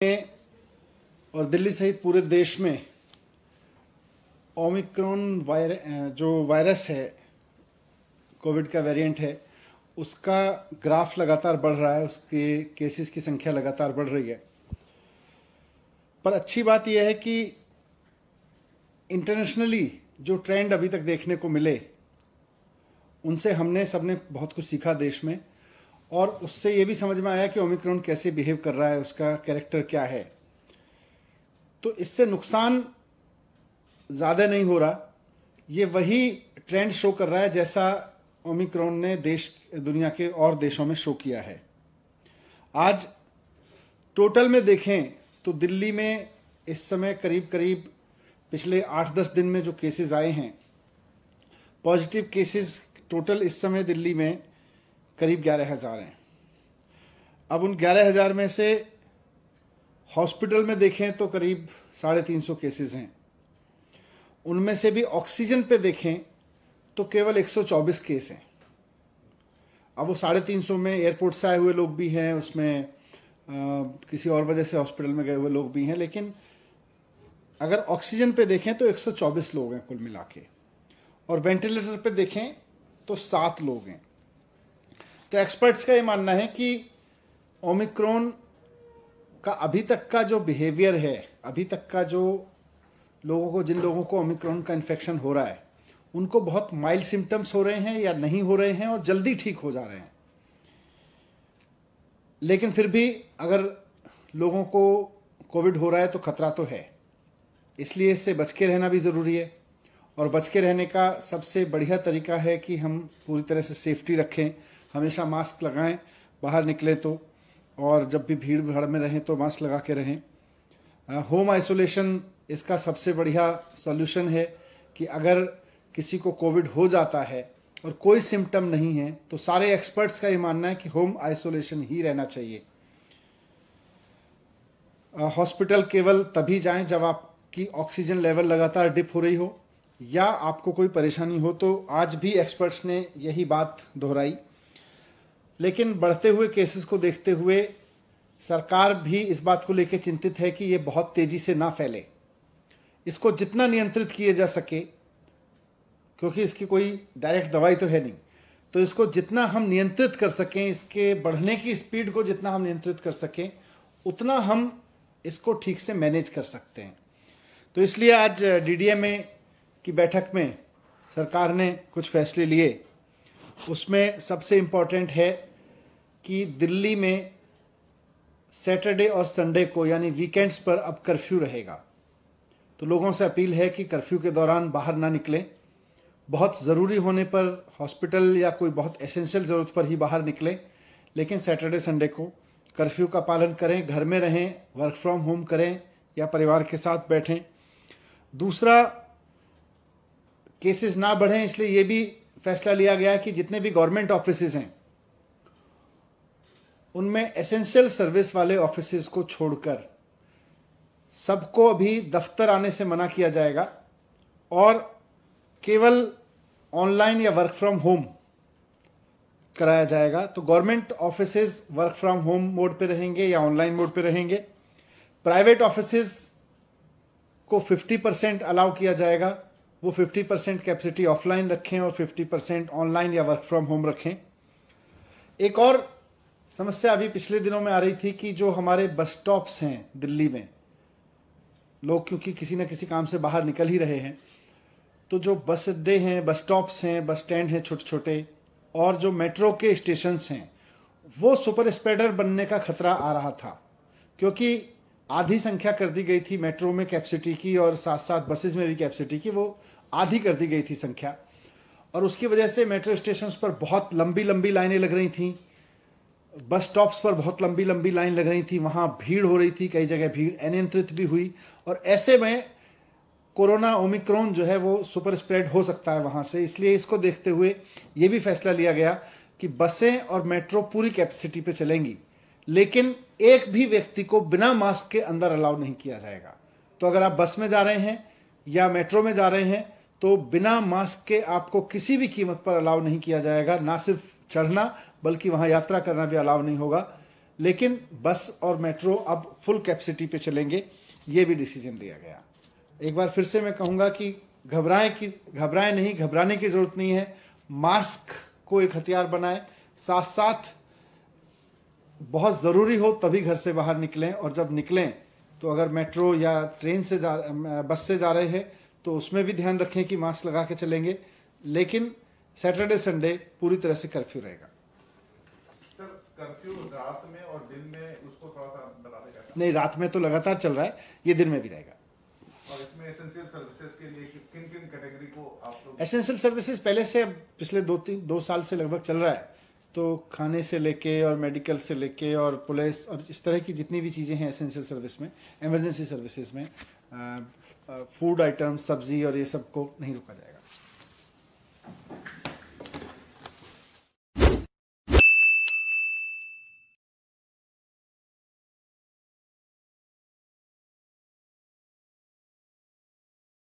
में और दिल्ली सहित पूरे देश में ओमिक्रॉन जो वायरस है, कोविड का वेरिएंट है, उसका ग्राफ लगातार बढ़ रहा है, उसके केसेस की संख्या लगातार बढ़ रही है। पर अच्छी बात यह है कि इंटरनेशनली जो ट्रेंड अभी तक देखने को मिले, उनसे हमने सबने बहुत कुछ सीखा देश में, और उससे ये भी समझ में आया कि ओमिक्रॉन कैसे बिहेव कर रहा है, उसका कैरेक्टर क्या है। तो इससे नुकसान ज़्यादा नहीं हो रहा, ये वही ट्रेंड शो कर रहा है जैसा ओमिक्रॉन ने दुनिया के और देशों में शो किया है। आज टोटल में देखें तो दिल्ली में इस समय करीब करीब पिछले 8-10 दिन में जो केसेस आए हैं, पॉजिटिव केसेस टोटल इस समय दिल्ली में करीब 11,000 हैं। अब उन 11,000 में से हॉस्पिटल में देखें तो करीब 350 केसेस हैं। उनमें से भी ऑक्सीजन पे देखें तो केवल 124 केस हैं। अब वो 350 में एयरपोर्ट से आए हुए लोग भी हैं, उसमें किसी और वजह से हॉस्पिटल में गए हुए लोग भी हैं, लेकिन अगर ऑक्सीजन पे देखें तो 124 लोग हैं कुल मिला के, और वेंटिलेटर पे देखें तो 7 लोग हैं। तो एक्सपर्ट्स का ये मानना है कि ओमिक्रॉन का अभी तक का जो बिहेवियर है, अभी तक का जो जिन लोगों को ओमिक्रॉन का इन्फेक्शन हो रहा है, उनको बहुत माइल्ड सिम्टम्स हो रहे हैं या नहीं हो रहे हैं और जल्दी ठीक हो जा रहे हैं। लेकिन फिर भी अगर लोगों को कोविड हो रहा है तो खतरा तो है, इसलिए इससे बच के रहना भी ज़रूरी है। और बच के रहने का सबसे बढ़िया तरीका है कि हम पूरी तरह से सेफ्टी रखें, हमेशा मास्क लगाएं बाहर निकलें तो, और जब भी भीड़ भाड़ में रहें तो मास्क लगा के रहें। होम आइसोलेशन इसका सबसे बढ़िया सॉल्यूशन है कि अगर किसी को कोविड हो जाता है और कोई सिम्टम नहीं है तो सारे एक्सपर्ट्स का ये मानना है कि होम आइसोलेशन ही रहना चाहिए। हॉस्पिटल केवल तभी जाएं जब आपकी ऑक्सीजन लेवल लगातार डिप हो रही हो या आपको कोई परेशानी हो, तो आज भी एक्सपर्ट्स ने यही बात दोहराई। लेकिन बढ़ते हुए केसेस को देखते हुए सरकार भी इस बात को लेकर चिंतित है कि ये बहुत तेजी से ना फैले, इसको जितना नियंत्रित किया जा सके, क्योंकि इसकी कोई डायरेक्ट दवाई तो है नहीं, तो इसको जितना हम नियंत्रित कर सकें, इसके बढ़ने की स्पीड को जितना हम नियंत्रित कर सकें, उतना हम इसको ठीक से मैनेज कर सकते हैं। तो इसलिए आज डीडीएमए की बैठक में सरकार ने कुछ फैसले लिए। उसमें सबसे इम्पॉर्टेंट है कि दिल्ली में सैटरडे और संडे को यानी वीकेंड्स पर अब कर्फ्यू रहेगा। तो लोगों से अपील है कि कर्फ्यू के दौरान बाहर ना निकलें, बहुत ज़रूरी होने पर हॉस्पिटल या कोई बहुत एसेंशियल ज़रूरत पर ही बाहर निकलें, लेकिन सैटरडे संडे को कर्फ्यू का पालन करें, घर में रहें, वर्क फ्रॉम होम करें या परिवार के साथ बैठें। दूसरा, केसेस ना बढ़ें, इसलिए ये भी फैसला लिया गया कि जितने भी गवर्नमेंट ऑफिसेज हैं उनमें एसेंशियल सर्विस वाले ऑफिसेज को छोड़कर सबको अभी दफ्तर आने से मना किया जाएगा और केवल ऑनलाइन या वर्क फ्रॉम होम कराया जाएगा। तो government offices work from home mode पे रहेंगे या ऑनलाइन मोड पे रहेंगे। प्राइवेट ऑफिसेज को 50% अलाउ किया जाएगा, वो 50% कैपेसिटी ऑफलाइन रखें और 50% ऑनलाइन या वर्क फ्रॉम होम रखें। एक और समस्या अभी पिछले दिनों में आ रही थी कि जो हमारे बस स्टॉप्स हैं दिल्ली में, लोग क्योंकि किसी न किसी काम से बाहर निकल ही रहे हैं, तो जो बस अड्डे हैं, बस स्टॉप्स हैं, बस स्टैंड हैं छोटे छोटे, और जो मेट्रो के स्टेशंस हैं, वो सुपर स्प्रेडर बनने का खतरा आ रहा था, क्योंकि आधी संख्या कर दी गई थी मेट्रो में कैपेसिटी की और साथ साथ बसेस में भी कैपेसिटी की, वो आधी कर दी गई थी संख्या, और उसकी वजह से मेट्रो स्टेशंस पर बहुत लंबी लंबी लाइनें लग रही थीं, बस स्टॉप्स पर बहुत लंबी लंबी लाइन लग रही थी, वहाँ भीड़ हो रही थी, कई जगह भीड़ अनियंत्रित भी हुई, और ऐसे में कोरोना ओमिक्रॉन जो है वो सुपर स्प्रेड हो सकता है वहाँ से। इसलिए इसको देखते हुए ये भी फैसला लिया गया कि बसें और मेट्रो पूरी कैपेसिटी पे चलेंगी, लेकिन एक भी व्यक्ति को बिना मास्क के अंदर अलाउ नहीं किया जाएगा। तो अगर आप बस में जा रहे हैं या मेट्रो में जा रहे हैं तो बिना मास्क के आपको किसी भी कीमत पर अलाउ नहीं किया जाएगा। ना सिर्फ चढ़ना बल्कि वहाँ यात्रा करना भी अलाउ नहीं होगा। लेकिन बस और मेट्रो अब फुल कैपेसिटी पे चलेंगे, ये भी डिसीजन लिया गया। एक बार फिर से मैं कहूँगा कि घबराएं नहीं, घबराने की ज़रूरत नहीं है। मास्क को एक हथियार बनाएं, साथ साथ बहुत ज़रूरी हो तभी घर से बाहर निकलें, और जब निकलें तो अगर मेट्रो या ट्रेन से बस से जा रहे हैं तो उसमें भी ध्यान रखें कि मास्क लगा के चलेंगे। लेकिन सैटरडे संडे पूरी तरह से कर्फ्यू रहेगा। सर, कर्फ्यू रात में और दिन में उसको थोड़ा सा बता देगा? नहीं, रात में तो लगातार चल रहा है, ये दिन में भी रहेगा। और इसमें एसेंशियल सर्विसेज के लिए किन किन कैटेगरी को आप लोग? एसेंशियल सर्विसेज पहले से पिछले 2 साल से लगभग चल रहा है, तो खाने से लेके और मेडिकल से लेके और पुलिस और इस तरह की जितनी भी चीज़ें हैं एसेंशियल सर्विस में, इमरजेंसी सर्विसेज में, फूड आइटम्स, सब्जी और ये सब को नहीं रोका जाएगा।